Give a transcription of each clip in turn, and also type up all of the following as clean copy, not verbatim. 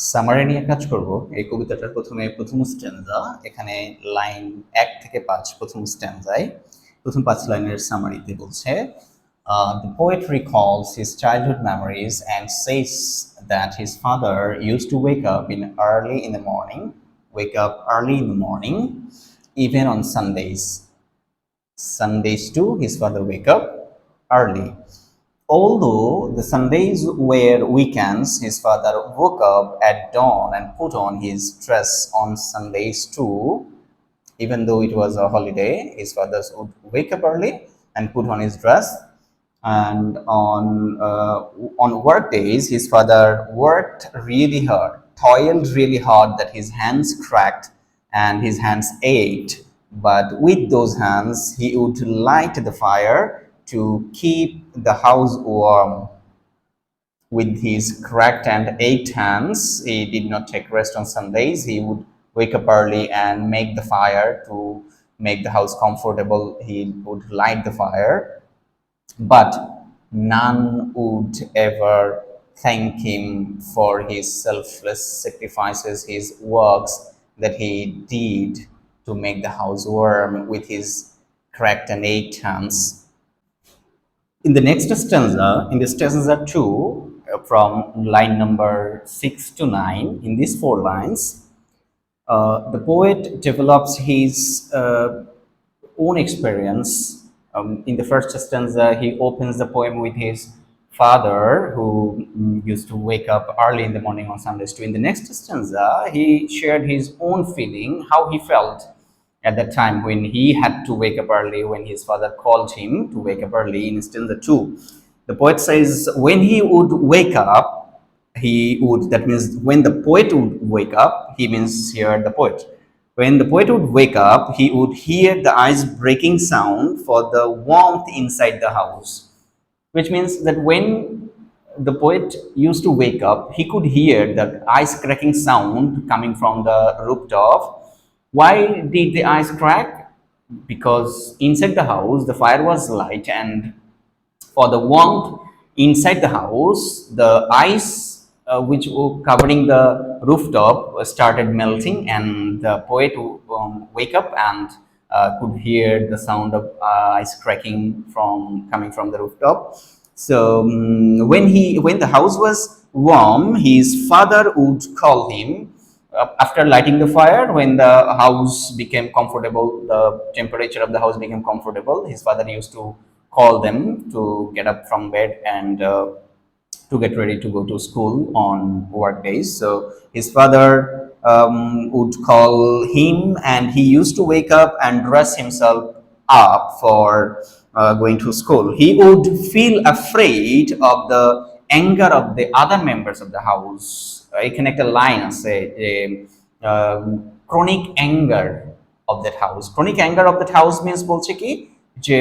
Summary নিয়ে কাজ করব। এই কবিতাটার প্রথম স্ট্যান্জা, এখানে লাইন 1 থেকে 5 প্রথম স্ট্যান্জায় প্রথম 5 লাইনের সামারিতে বলছে, the poet recalls his childhood memories and says that his father used to wake up early in the morning, even on Sundays too, his father wake up early. Although the Sundays were weekends, his father woke up at dawn and put on his dress on Sundays too. Even though it was a holiday, his father would wake up early and put on his dress. And on work days, his father worked really hard, toiled really hard that his hands cracked and his hands ached. But with those hands, he would light the fire to keep the house warm. With his cracked and ached hands, he did not take rest on Sundays. He would wake up early and make the fire to make the house comfortable. He would light the fire, but none would ever thank him for his selfless sacrifices, his works that he did to make the house warm with his cracked and ached hands. In the next stanza, in the stanza 2, from line number 6 to 9, in these 4 lines, the poet develops his own experience. In the first stanza, he opens the poem with his father who used to wake up early in the morning on Sundays too. In the next stanza, he shared his own feeling, how he felt at that time when he had to wake up early, when his father called him to wake up early. In stanza 2, the poet says when he would wake up, that means when the poet would wake up, he means here the poet. When the poet would wake up, he would hear the ice breaking sound for the warmth inside the house, which means that when the poet used to wake up, he could hear the ice cracking sound coming from the rooftop. Why did the ice crack? Because inside the house the fire was light, and for the warmth inside the house, the ice which were covering the rooftop started melting, and the poet wake up and could hear the sound of ice cracking coming from the rooftop. So when the house was warm, his father would call him. After lighting the fire, when the house became comfortable, the temperature of the house became comfortable, his father used to call them to get up from bed and to get ready to go to school on work days. So his father would call him, and he used to wake up and dress himself up for going to school. He would feel afraid of the anger of the other members of the house. এখানে একটা line আছে যে chronic anger of that house. Chronic anger of that house means বলছে কি যে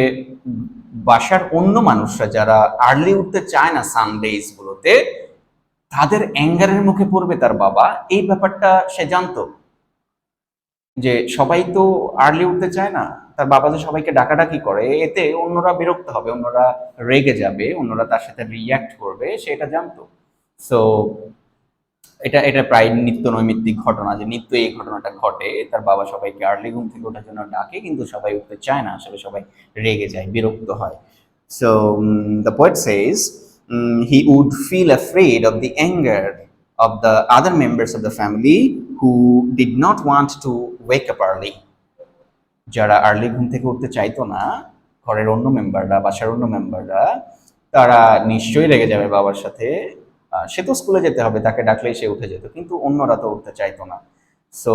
বাসার অন্য মানুষরা যারা আর্লি উঠতে চায় না সানডেজ গুলোতে, তাদের অ্যাঙ্গারের মুখে পড়বে তার বাবা। এই ব্যাপারটা সে জানতো যে সবাই তো আর্লি উঠতে চায় না, তার বাবা যে সবাইকে ডাকাডাকি করে, এতে অন্যরা বিরক্ত হবে, অন্যরা রেগে যাবে, অন্যরা তার সাথে রিঅ্যাক্ট করবে, সে এটা জানতো। সো এটা প্রায় নিত্য নৈমিত্তিক ঘটনা, যে নিত্য এই ঘটনাটা ঘটে, তার বাবা সবাইকে আর্লি ঘুম থেকে ওঠার জন্য ডাকে, কিন্তু সবাই উঠতে চায় না, আসলে সবাই রেগে যায়, বিরক্ত হয়। So the poet says he would feel afraid of the anger of the other members of the family who did not want to wake up early. যারা আর্লি ঘুম থেকে উঠতে চাইতো না, ঘরের অন্য মেম্বাররা, বাসার অন্য মেম্বাররা, তারা নিশ্চয়ই রেগে যাবে বাবার সাথে। সে তো স্কুলে যেতে হবে, তাকে ডাকলেই সে উঠে যেত, কিন্তু অন্যরা তো উঠতে চাইতো না। So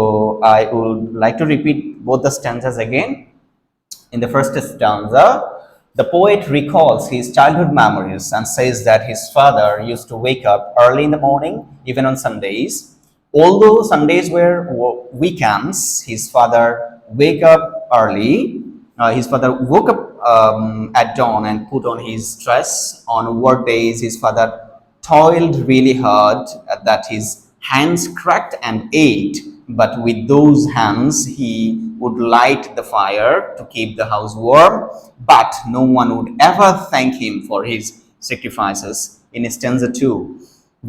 I would like to repeat both the stanzas again. In the first stanza, the poet recalls his childhood memories and says that his father used to wake up early in the morning, even on Sundays. Although Sundays were weekends, his father wake up early. His father woke up at dawn and put on his dress. On work days, his father toiled really hard that his hands cracked and ached, but with those hands he would light the fire to keep the house warm, but no one would ever thank him for his sacrifices. In stanza 2,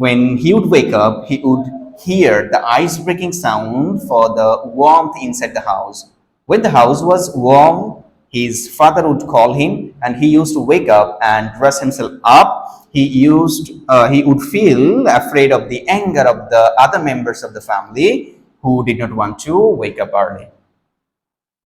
when he would wake up, he would hear the ice-breaking sound for the warmth inside the house. When the house was warm, his father would call him, and he used to wake up and dress himself up. He would feel afraid of the anger of the other members of the family who did not want to wake up early.